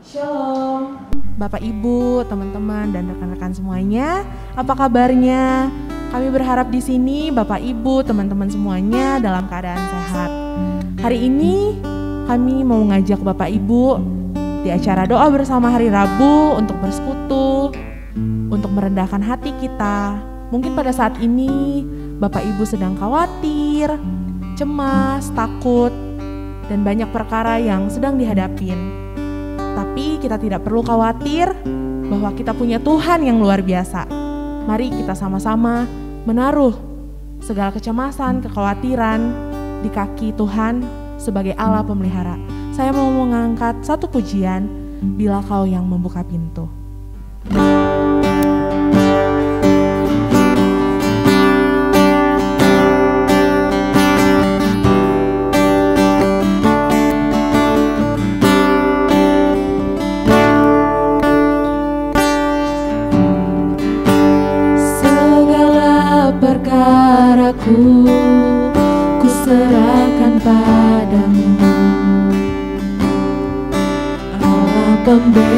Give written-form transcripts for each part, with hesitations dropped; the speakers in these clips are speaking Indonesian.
Shalom, Bapak Ibu, teman-teman dan rekan-rekan semuanya. Apa kabarnya? Kami berharap di sini Bapak Ibu, teman-teman semuanya dalam keadaan sehat. Hari ini kami mau ngajak Bapak Ibu di acara doa bersama hari Rabu untuk bersekutu, untuk merendahkan hati kita. Mungkin pada saat ini Bapak Ibu sedang khawatir, cemas, takut, dan banyak perkara yang sedang dihadapin. Tapi kita tidak perlu khawatir bahwa kita punya Tuhan yang luar biasa. Mari kita sama-sama menaruh segala kecemasan, kekhawatiran di kaki Tuhan sebagai Allah pemelihara. Saya mau mengangkat satu pujian, Bila Kau yang Membuka Pintu. Perkaraku ku serahkan padamu, Allah pembelaku.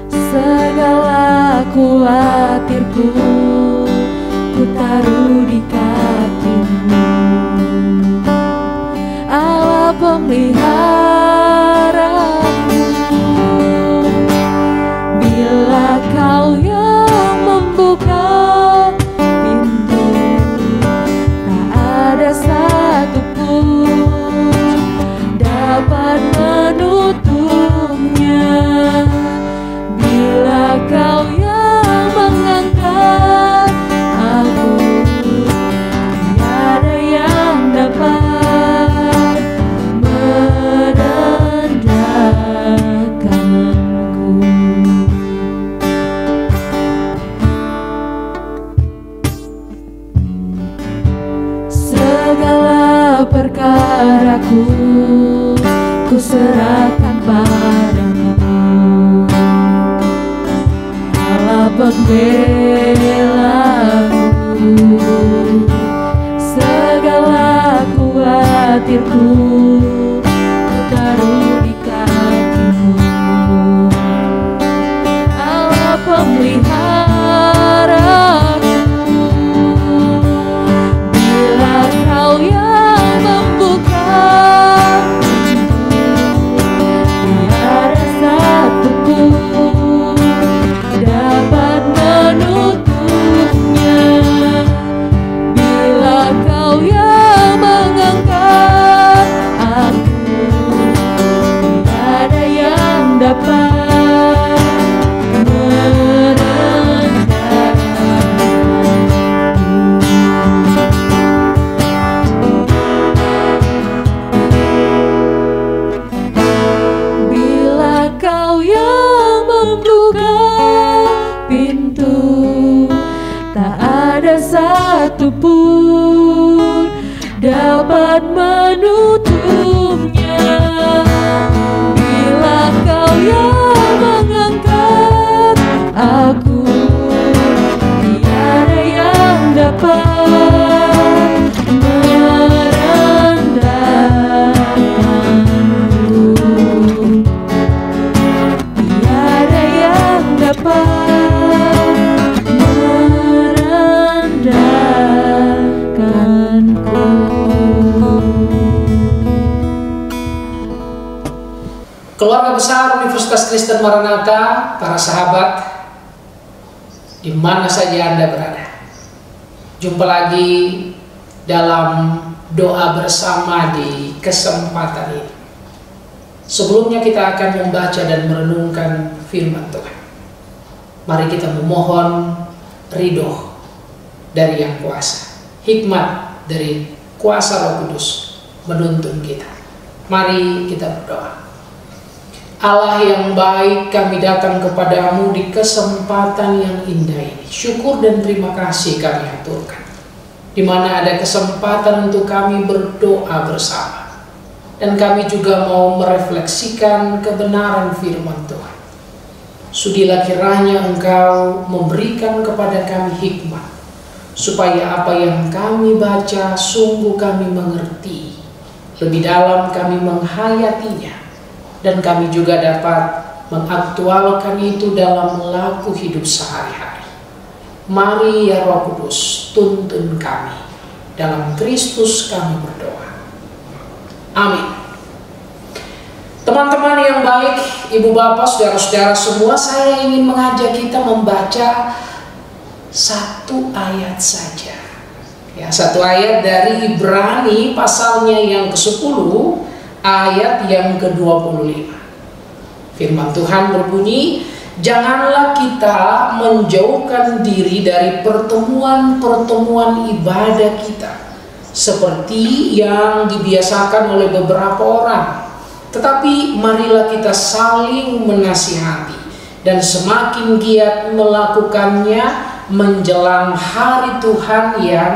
Segala khawatirku ku taruh di kaki-Mu, Allah pemeliharaku. Bila Kau yang membuka pintu, tak ada satupun dapat menutupnya. Bila Kau yang mengangkat aku, tiada yang dapat merendahkanku. Segala perkaraku ku serahkan padamu, Allah pembelaku. Segala khawatirku ku taruh di kaki-Mu, Allah pemeliharaku. Bila Kau yang membuka pintu, tiada satupun dapat menutupnya. Bila Kau yang mengangkat aku, tiada yang dapat Bila Kau yang membuka pintu, tak ada satupun dapat menutupnya. Bila Kau yang mengangkat aku, tiada yang dapat merendahkanku. Tiada yang dapat merendahkanku. Keluarga besar Universitas Kristen Maranatha, para sahabat, di mana saja Anda berada, jumpa lagi dalam doa bersama di kesempatan ini. Sebelumnya kita akan membaca dan merenungkan firman Tuhan. Mari kita memohon ridho dari Yang Kuasa, hikmat dari kuasa Roh Kudus menuntun kita. Mari kita berdoa. Allah yang baik, kami datang kepadamu di kesempatan yang indah ini. Syukur dan terima kasih kami aturkan, di mana ada kesempatan untuk kami berdoa bersama. Dan kami juga mau merefleksikan kebenaran firman Tuhan. Sudilah kiranya Engkau memberikan kepada kami hikmat, supaya apa yang kami baca sungguh kami mengerti, lebih dalam kami menghayatinya, dan kami juga dapat mengaktualkan itu dalam laku hidup sehari-hari. Mari ya Roh Kudus, tuntun kami. Dalam Kristus kami berdoa. Amin. Teman-teman yang baik, ibu bapak, saudara-saudara semua, saya ingin mengajak kita membaca satu ayat saja. Ya, satu ayat dari Ibrani pasalnya yang ke-10, ayat yang ke-25. Firman Tuhan berbunyi, janganlah kita menjauhkan diri dari pertemuan-pertemuan ibadah kita, seperti yang dibiasakan oleh beberapa orang. Tetapi marilah kita saling menasihati, dan semakin giat melakukannya menjelang hari Tuhan yang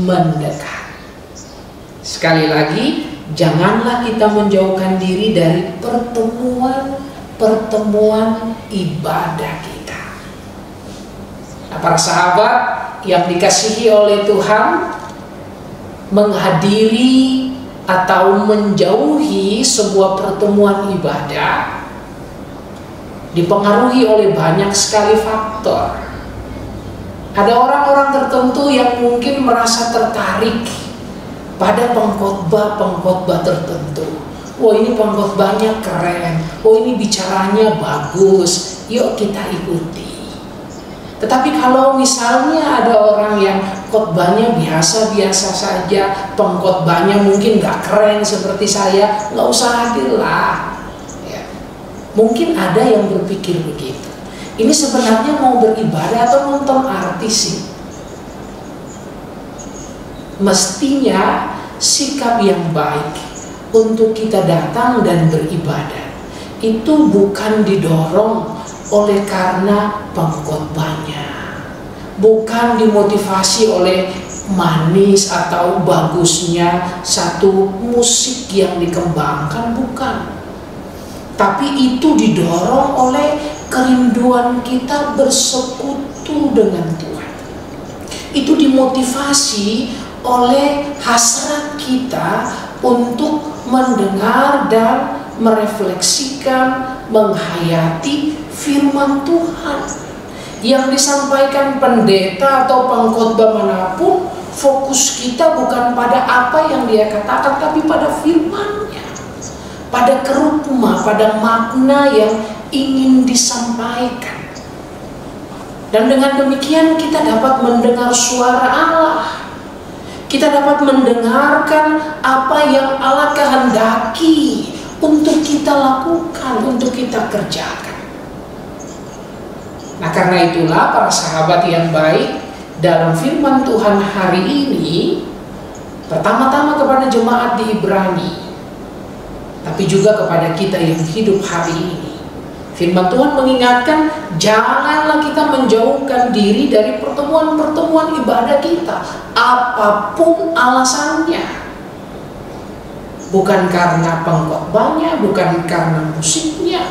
mendekat. Sekali lagi, janganlah kita menjauhkan diri dari pertemuan ibadah kita. Nah, para sahabat yang dikasihi oleh Tuhan, menghadiri atau menjauhi sebuah pertemuan ibadah dipengaruhi oleh banyak sekali faktor. Ada orang-orang tertentu yang mungkin merasa tertarik pada pengkhotbah tertentu. Oh, ini pengkhotbahnya keren, oh ini bicaranya bagus, yuk kita ikuti. Tetapi kalau misalnya ada orang yang khotbahnya biasa-biasa saja, pengkhotbahnya mungkin gak keren seperti saya, gak usah hadirlah. Ya. Mungkin ada yang berpikir begitu. Ini sebenarnya mau beribadah atau nonton artis sih? Mestinya sikap yang baik untuk kita datang dan beribadah itu bukan didorong oleh karena pengkhotbahnya, bukan dimotivasi oleh manis atau bagusnya satu musik yang dikembangkan, bukan. Tapi itu didorong oleh kerinduan kita bersekutu dengan Tuhan. Itu dimotivasi oleh hasrat kita untuk mendengar dan merefleksikan, menghayati firman Tuhan yang disampaikan pendeta atau pengkhotbah manapun. Fokus kita bukan pada apa yang dia katakan, tapi pada firman-Nya, pada kerukma, pada makna yang ingin disampaikan. Dan dengan demikian kita dapat mendengar suara Allah. Kita dapat mendengarkan apa yang Allah kehendaki untuk kita lakukan, untuk kita kerjakan. Nah, karena itulah para sahabat yang baik, dalam firman Tuhan hari ini, pertama-tama kepada jemaat di Ibrani, tapi juga kepada kita yang hidup hari ini, firman Tuhan mengingatkan, janganlah kita menjauhkan diri dari pertemuan-pertemuan ibadah kita, apapun alasannya. Bukan karena pengkhotbahnya, bukan karena musiknya.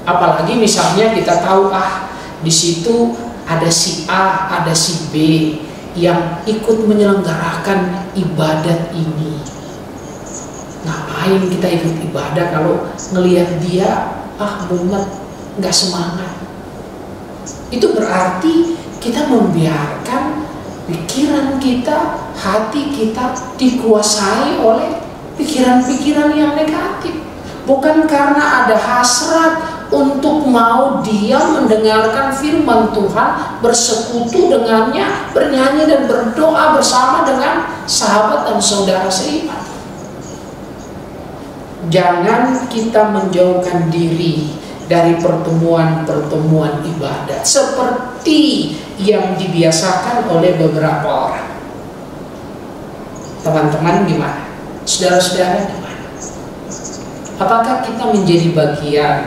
Apalagi misalnya kita tahu, di situ ada si A, ada si B yang ikut menyelenggarakan ibadat ini. Ngapain kita ikut ibadah kalau ngelihat dia mumet, nggak semangat? Itu berarti kita membiarkan pikiran kita, hati kita dikuasai oleh pikiran-pikiran yang negatif. Bukan karena ada hasrat untuk mau dia mendengarkan firman Tuhan, bersekutu dengannya, bernyanyi dan berdoa bersama dengan sahabat dan saudara seiman. Jangan kita menjauhkan diri dari pertemuan-pertemuan ibadat seperti yang dibiasakan oleh beberapa orang. Teman-teman gimana? Saudara-saudara gimana? Apakah kita menjadi bagian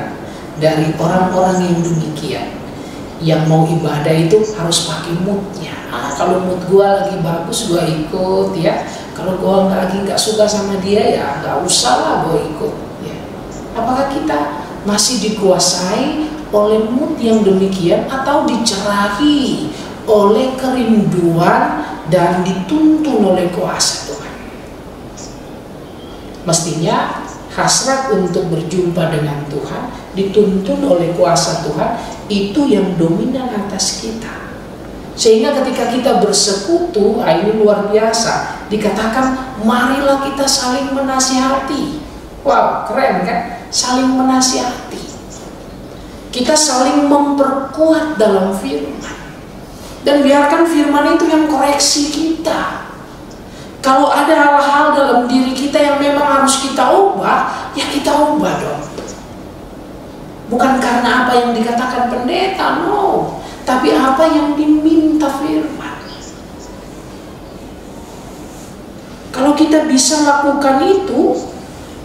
dari orang-orang yang demikian, yang mau ibadah itu harus pakai moodnya? Kalau mood gua lagi bagus, gua ikut ya. Kalau gua nggak suka sama dia, ya nggak usah lah gua ikut. Ya. Apakah kita masih dikuasai oleh mood yang demikian, atau dicerahi oleh kerinduan dan dituntun oleh kuasa Tuhan? Mestinya hasrat untuk berjumpa dengan Tuhan, dituntun oleh kuasa Tuhan, itu yang dominan atas kita. Sehingga ketika kita bersekutu, ini luar biasa. Dikatakan, marilah kita saling menasihati. Wow, keren kan? Saling menasihati. Kita saling memperkuat dalam firman. Dan biarkan firman itu yang koreksi kita. Kalau ada hal-hal dalam diri kita yang memang harus kita ubah, ya kita ubah dong. Bukan karena apa yang dikatakan pendeta, no. Tapi apa yang diminta firman. Kalau kita bisa lakukan itu,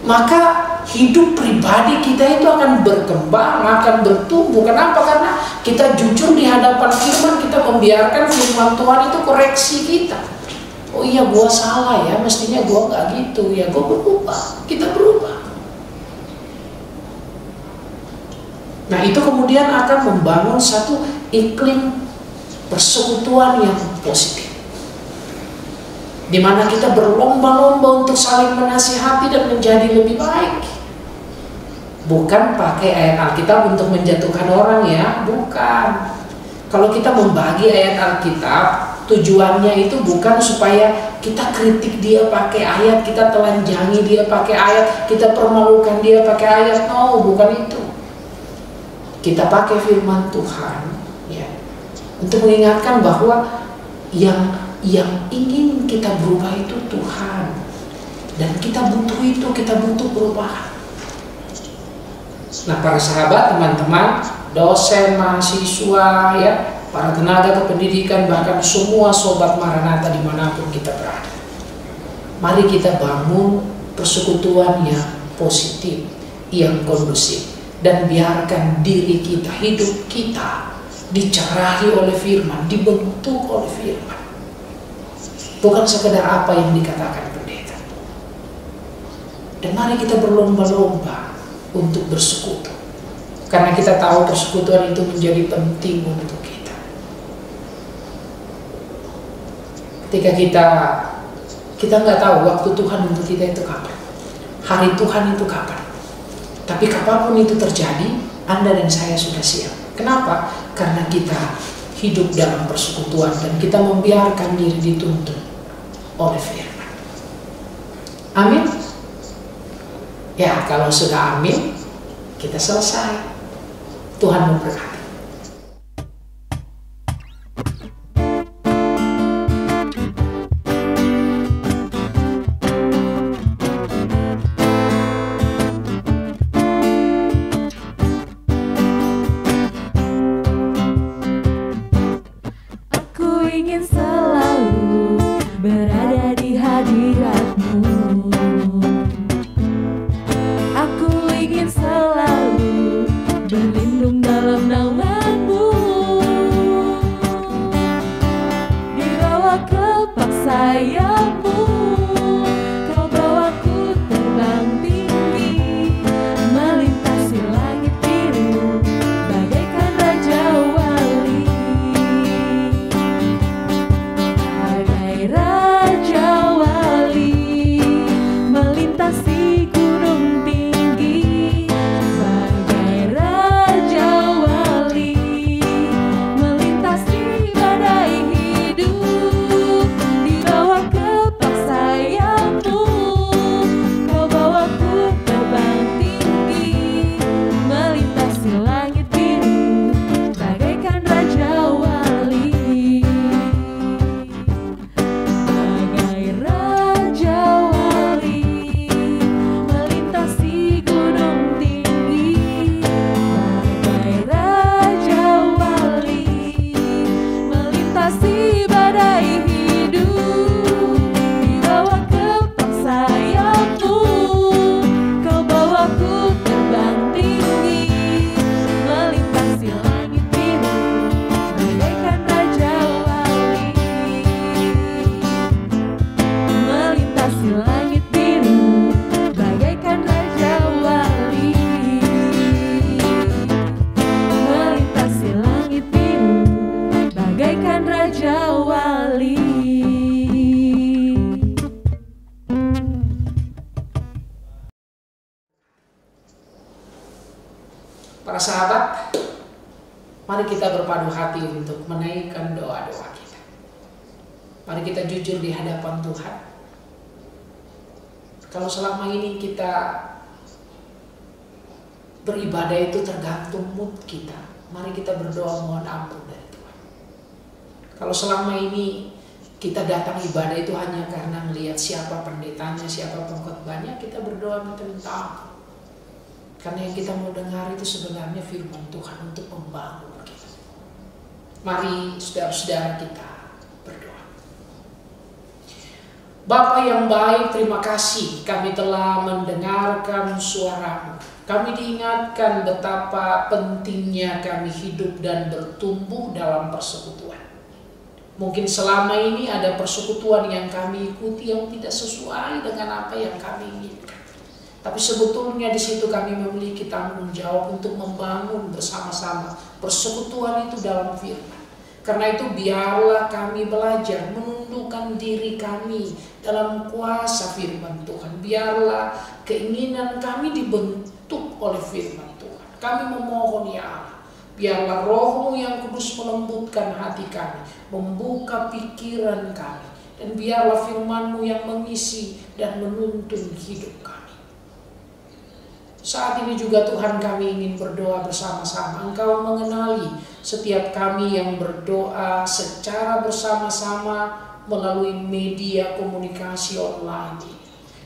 maka hidup pribadi kita itu akan berkembang, akan bertumbuh. Kenapa? Karena kita jujur di hadapan firman, kita membiarkan firman Tuhan itu koreksi kita. Oh iya, gua salah ya, mestinya gua nggak gitu ya, gua berubah, kita berubah. Nah, itu kemudian akan membangun satu iklim persekutuan yang positif, di mana kita berlomba-lomba untuk saling menasihati dan menjadi lebih baik. Bukan pakai ayat Alkitab untuk menjatuhkan orang ya, bukan. Kalau kita membagi ayat Alkitab, tujuannya itu bukan supaya kita kritik dia pakai ayat, kita telanjangi dia pakai ayat, kita permalukan dia pakai ayat. No, bukan itu. Kita pakai firman Tuhan ya, untuk mengingatkan bahwa yang ingin kita berubah itu Tuhan, dan kita butuh itu, kita butuh perubahan. Nah, para sahabat, teman-teman, dosen, mahasiswa ya, para tenaga kependidikan, bahkan semua sobat Maranatha dimanapun kita berada, mari kita bangun persekutuan yang positif, yang kondusif. Dan biarkan diri kita, hidup kita dicerahi oleh firman, dibentuk oleh firman. Bukan sekedar apa yang dikatakan pendeta. Dan mari kita berlomba-lomba untuk bersekutu. Karena kita tahu persekutuan itu menjadi penting untuk kita. Ketika kita nggak tahu waktu Tuhan untuk kita itu kapan. Hari Tuhan itu kapan. Tapi kapanpun itu terjadi, Anda dan saya sudah siap. Kenapa? Karena kita hidup dalam persekutuan dan kita membiarkan diri dituntun oleh firman. Amin. Ya, kalau sudah amin, kita selesai. Tuhan memberkati. Ingin selalu berada di hadirat-Mu. Aku ingin selalu berlindung dalam naungan Para sahabat, mari kita berpadu hati untuk menaikkan doa-doa kita. Mari kita jujur di hadapan Tuhan. Kalau selama ini kita beribadah itu tergantung mood kita, mari kita berdoa mohon ampun dari Tuhan. Kalau selama ini kita datang ibadah itu hanya karena melihat siapa pendetanya, siapa pengkhotbahnya, kita berdoa minta ampun. Karena yang kita mau dengar itu sebenarnya firman Tuhan untuk membangun kita. Mari saudara-saudara kita berdoa. Bapa yang baik, terima kasih kami telah mendengarkan suara-Mu. Kami diingatkan betapa pentingnya kami hidup dan bertumbuh dalam persekutuan. Mungkin selama ini ada persekutuan yang kami ikuti yang tidak sesuai dengan apa yang kami inginkan. Tapi sebetulnya di situ kami memiliki tanggung jawab untuk membangun bersama-sama persekutuan itu dalam firman. Karena itu biarlah kami belajar menundukkan diri kami dalam kuasa firman Tuhan. Biarlah keinginan kami dibentuk oleh firman Tuhan. Kami memohon ya Allah, biarlah Roh-Mu yang kudus melembutkan hati kami, membuka pikiran kami. Dan biarlah firman-Mu yang mengisi dan menuntun hidup kami. Saat ini juga Tuhan kami ingin berdoa bersama-sama. Engkau mengenali setiap kami yang berdoa secara bersama-sama melalui media komunikasi online.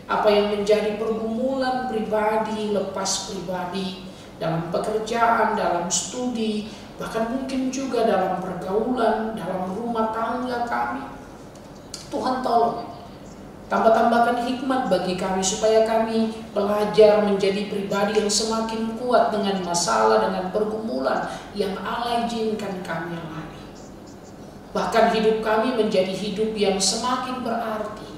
Apa yang menjadi pergumulan pribadi, lepas pribadi, dalam pekerjaan, dalam studi, bahkan mungkin juga dalam pergaulan, dalam rumah tangga kami. Tuhan tolong. Tambah-tambahkan hikmat bagi kami supaya kami belajar menjadi pribadi yang semakin kuat dengan masalah, dengan pergumulan yang Allah izinkan kami alami. Bahkan hidup kami menjadi hidup yang semakin berarti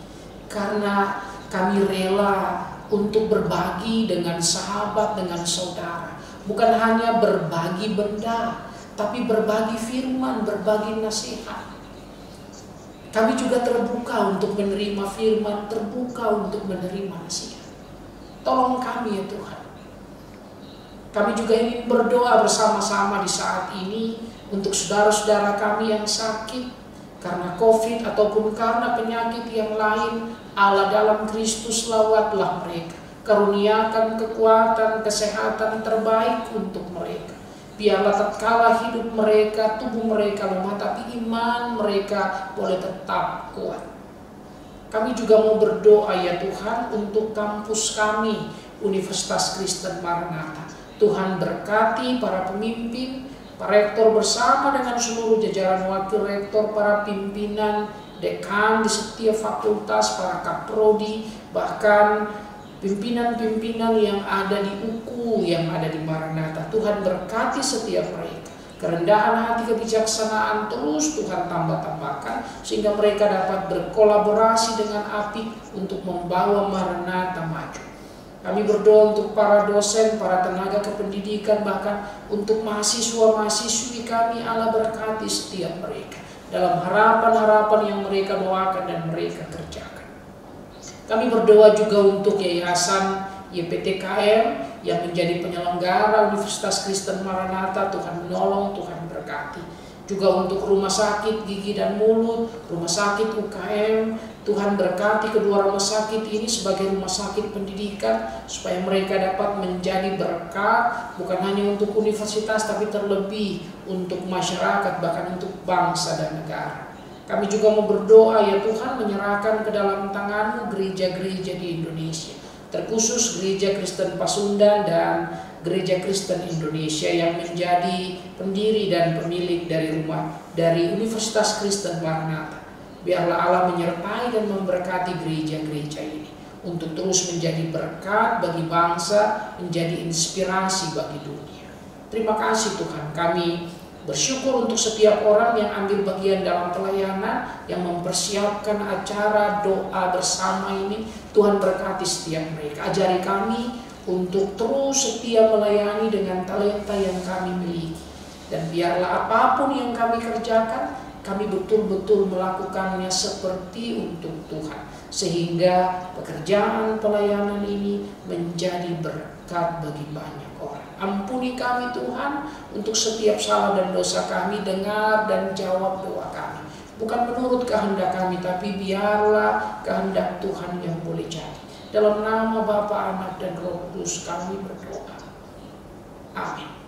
karena kami rela untuk berbagi dengan sahabat, dengan saudara. Bukan hanya berbagi benda, tapi berbagi firman, berbagi nasihat. Kami juga terbuka untuk menerima firman, terbuka untuk menerima nasihat. Tolong kami ya Tuhan. Kami juga ingin berdoa bersama-sama di saat ini untuk saudara-saudara kami yang sakit karena COVID ataupun karena penyakit yang lain. Allah dalam Kristus lawatlah mereka. Karuniakan kekuatan, kesehatan terbaik untuk mereka. Biarlah tatkala hidup mereka, tubuh mereka lemah, tapi iman mereka boleh tetap kuat. Kami juga mau berdoa ya Tuhan untuk kampus kami, Universitas Kristen Maranatha. Tuhan berkati para pemimpin, para rektor bersama dengan seluruh jajaran wakil rektor, para pimpinan, dekan di setiap fakultas, para kaprodi, bahkan pimpinan-pimpinan yang ada di UKU, yang ada di Maranatha. Tuhan berkati setiap mereka. Kerendahan hati, kebijaksanaan terus Tuhan tambah-tambahkan sehingga mereka dapat berkolaborasi dengan apik untuk membawa Maranatha maju. Kami berdoa untuk para dosen, para tenaga kependidikan, bahkan untuk mahasiswa-mahasiswi kami. Allah berkati setiap mereka dalam harapan-harapan yang mereka doakan dan mereka kerjakan. Kami berdoa juga untuk Yayasan YPTKM yang menjadi penyelenggara Universitas Kristen Maranatha. Tuhan menolong, Tuhan berkati. Juga untuk Rumah Sakit Gigi dan Mulut, Rumah Sakit UKM, Tuhan berkati kedua rumah sakit ini sebagai rumah sakit pendidikan supaya mereka dapat menjadi berkat bukan hanya untuk universitas tapi terlebih untuk masyarakat, bahkan untuk bangsa dan negara. Kami juga mau berdoa ya Tuhan, menyerahkan ke dalam tangan-Mu gereja-gereja di Indonesia, terkhusus Gereja Kristen Pasundan dan Gereja Kristen Indonesia yang menjadi pendiri dan pemilik dari Universitas Kristen Maranatha. Biarlah Allah menyertai dan memberkati gereja-gereja ini untuk terus menjadi berkat bagi bangsa, menjadi inspirasi bagi dunia. Terima kasih Tuhan, kami bersyukur untuk setiap orang yang ambil bagian dalam pelayanan, yang mempersiapkan acara doa bersama ini. Tuhan berkati setiap mereka. Ajari kami untuk terus setia melayani dengan talenta yang kami miliki. Dan biarlah apapun yang kami kerjakan, kami betul-betul melakukannya seperti untuk Tuhan. Sehingga pekerjaan pelayanan ini menjadi berkat bagi banyak orang. Ampuni kami Tuhan untuk setiap salah dan dosa kami, dengar dan jawab doa kami. Bukan menurut kehendak kami, tapi biarlah kehendak Tuhan yang boleh jadi. Dalam nama Bapa, Anak, dan Roh Kudus kami berdoa. Amin.